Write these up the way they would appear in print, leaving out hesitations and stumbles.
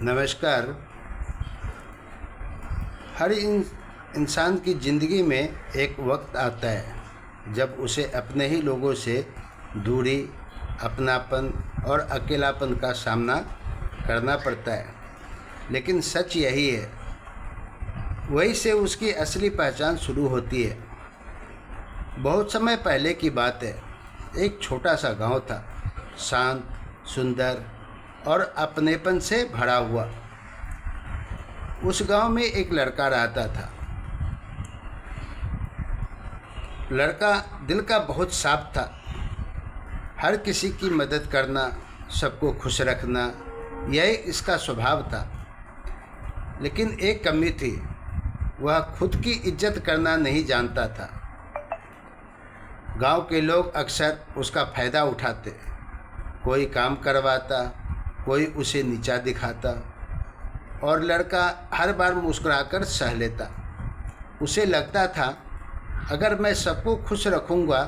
नमस्कार। हर इंसान की ज़िंदगी में एक वक्त आता है जब उसे अपने ही लोगों से दूरी, अपनापन और अकेलापन का सामना करना पड़ता है। लेकिन सच यही है, वहीं से उसकी असली पहचान शुरू होती है। बहुत समय पहले की बात है। एक छोटा सा गांव था, शांत, सुंदर और अपनेपन से भरा हुआ। उस गांव में एक लड़का रहता था। लड़का दिल का बहुत साफ था। हर किसी की मदद करना, सबको खुश रखना, यही इसका स्वभाव था। लेकिन एक कमी थी, वह खुद की इज्जत करना नहीं जानता था। गांव के लोग अक्सर उसका फ़ायदा उठाते। कोई काम करवाता, कोई उसे नीचा दिखाता और लड़का हर बार मुस्कुराकर सह लेता। उसे लगता था, अगर मैं सबको खुश रखूँगा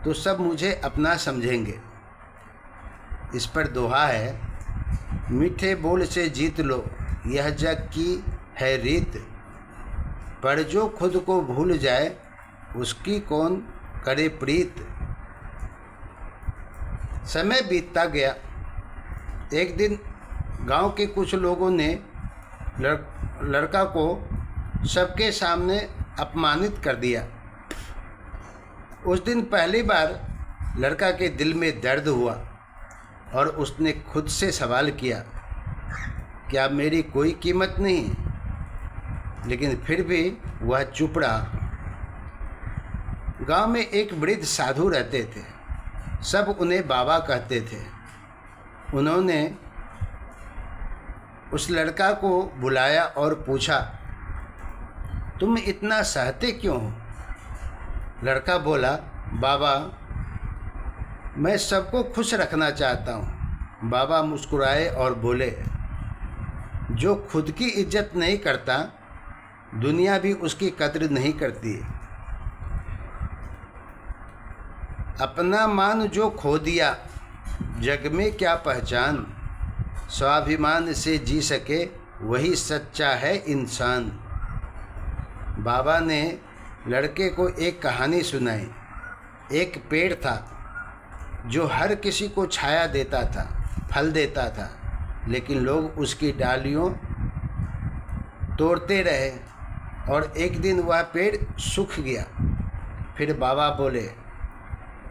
तो सब मुझे अपना समझेंगे। इस पर दोहा है, मीठे बोल से जीत लो, यह जग की है रीत, पर जो खुद को भूल जाए उसकी कौन करे प्रीत। समय बीतता गया। एक दिन गांव के कुछ लोगों ने लड़का को सबके सामने अपमानित कर दिया। उस दिन पहली बार लड़का के दिल में दर्द हुआ और उसने खुद से सवाल किया, क्या मेरी कोई कीमत नहीं? लेकिन फिर भी वह चुप रहा। गांव में एक वृद्ध साधु रहते थे। सब उन्हें बाबा कहते थे। उन्होंने उस लड़का को बुलाया और पूछा, तुम इतना सहते क्यों हो? लड़का बोला, बाबा, मैं सबको खुश रखना चाहता हूँ। बाबा मुस्कुराए और बोले, जो खुद की इज्जत नहीं करता, दुनिया भी उसकी कद्र नहीं करती। अपना मान जो खो दिया, जग में क्या पहचान। स्वाभिमान से जी सके, वही सच्चा है इंसान। बाबा ने लड़के को एक कहानी सुनाई। एक पेड़ था जो हर किसी को छाया देता था, फल देता था, लेकिन लोग उसकी डालियों तोड़ते रहे और एक दिन वह पेड़ सूख गया। फिर बाबा बोले,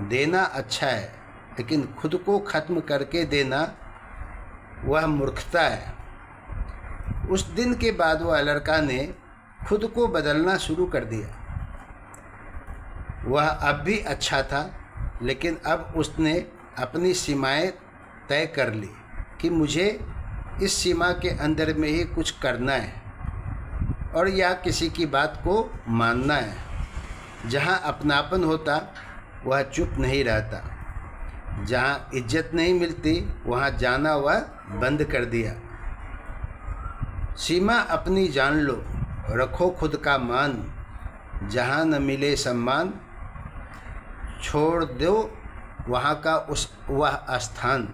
देना अच्छा है, लेकिन खुद को खत्म करके देना वह मूर्खता है। उस दिन के बाद वह लड़का ने खुद को बदलना शुरू कर दिया। वह अब भी अच्छा था, लेकिन अब उसने अपनी सीमाएं तय कर ली कि मुझे इस सीमा के अंदर में ही कुछ करना है और या किसी की बात को मानना है। जहाँ अपनापन होता वह चुप नहीं रहता। जहाँ इज्जत नहीं मिलती वहाँ जाना वह बंद कर दिया। सीमा अपनी जान लो, रखो खुद का मान। जहाँ न मिले सम्मान, छोड़ दो वहाँ का वह स्थान।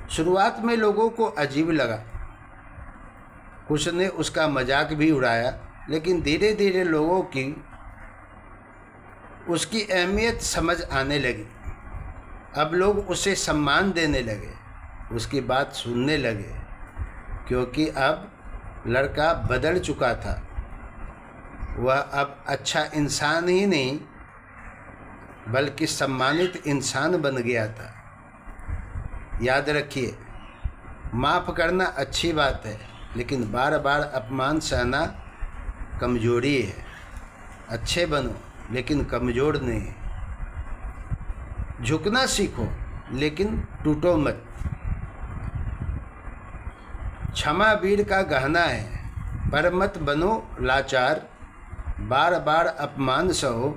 शुरुआत में लोगों को अजीब लगा। कुछ ने उसका मजाक भी उड़ाया, लेकिन धीरे धीरे लोगों की उसकी अहमियत समझ आने लगी। अब लोग उसे सम्मान देने लगे, उसकी बात सुनने लगे, क्योंकि अब लड़का बदल चुका था। वह अब अच्छा इंसान ही नहीं, बल्कि सम्मानित इंसान बन गया था। याद रखिए, माफ़ करना अच्छी बात है, लेकिन बार बार अपमान सहना कमजोरी है। अच्छे बनो, लेकिन कमज़ोर नहीं। झुकना सीखो, लेकिन टूटो मत। क्षमा वीर का गहना है, पर मत बनो लाचार। बार बार अपमान सहो,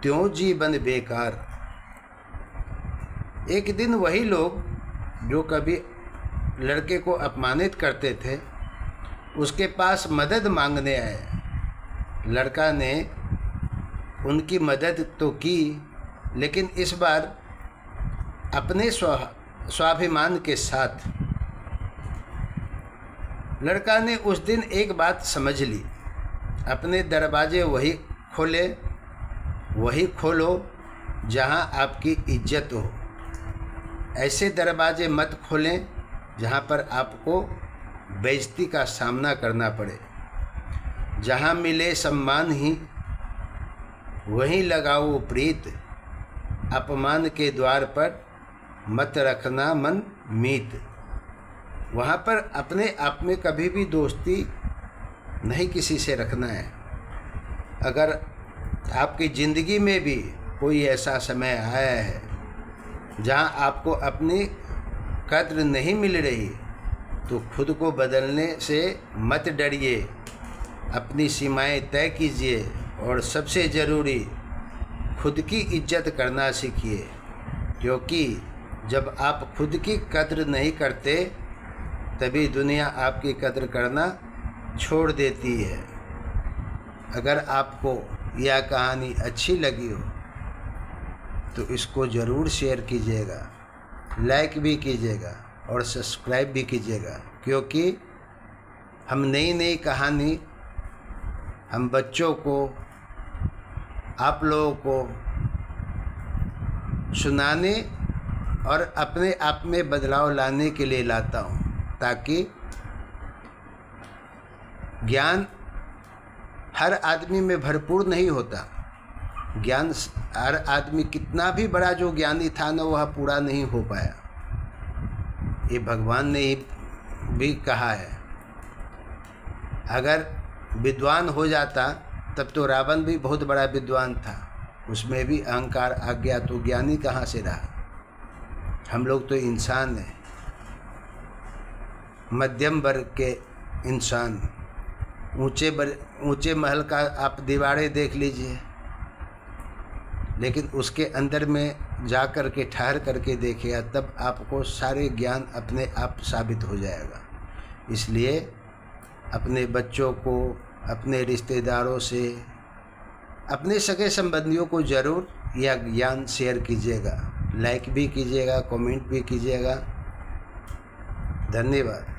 त्यों जीवन बेकार। एक दिन वही लोग जो कभी लड़के को अपमानित करते थे, उसके पास मदद मांगने आए। लड़का ने उनकी मदद तो की, लेकिन इस बार अपने स्वाभिमान के साथ। लड़का ने उस दिन एक बात समझ ली, अपने दरवाजे वही खोलो जहां आपकी इज्जत हो। ऐसे दरवाजे मत खोलें जहां पर आपको बेइज्जती का सामना करना पड़े। जहां मिले सम्मान ही वहीं लगाओ प्रीत, अपमान के द्वार पर मत रखना मन मीत। वहाँ पर अपने आप में कभी भी दोस्ती नहीं किसी से रखना है। अगर आपकी ज़िंदगी में भी कोई ऐसा समय आया है जहाँ आपको अपनी कद्र नहीं मिल रही, तो खुद को बदलने से मत डरिए, अपनी सीमाएं तय कीजिए और सबसे ज़रूरी खुद की इज्जत करना सीखिए। क्योंकि जब आप खुद की कद्र नहीं करते तभी दुनिया आपकी कद्र करना छोड़ देती है। अगर आपको यह कहानी अच्छी लगी हो तो इसको ज़रूर शेयर कीजिएगा, लाइक भी कीजिएगा और सब्सक्राइब भी कीजिएगा, क्योंकि हम नई नई कहानी हम बच्चों को, आप लोगों को सुनाने और अपने आप में बदलाव लाने के लिए लाता हूँ, ताकि ज्ञान हर आदमी में भरपूर नहीं होता। ज्ञान हर आदमी कितना भी बड़ा जो ज्ञानी था ना, वह पूरा नहीं हो पाया। ये भगवान ने भी कहा है। अगर विद्वान हो जाता तब तो रावण भी बहुत बड़ा विद्वान था, उसमें भी अहंकार आ गया तो ज्ञानी कहाँ से रहा। हम लोग तो इंसान हैं, मध्यम वर्ग के इंसान। ऊंचे महल का आप दीवारें देख लीजिए, लेकिन उसके अंदर में जा कर के ठहर करके देखिएगा, तब आपको सारे ज्ञान अपने आप साबित हो जाएगा। इसलिए अपने बच्चों को, अपने रिश्तेदारों से, अपने सगे संबंधियों को ज़रूर यह ज्ञान शेयर कीजिएगा, लाइक भी कीजिएगा, कमेंट भी कीजिएगा। धन्यवाद।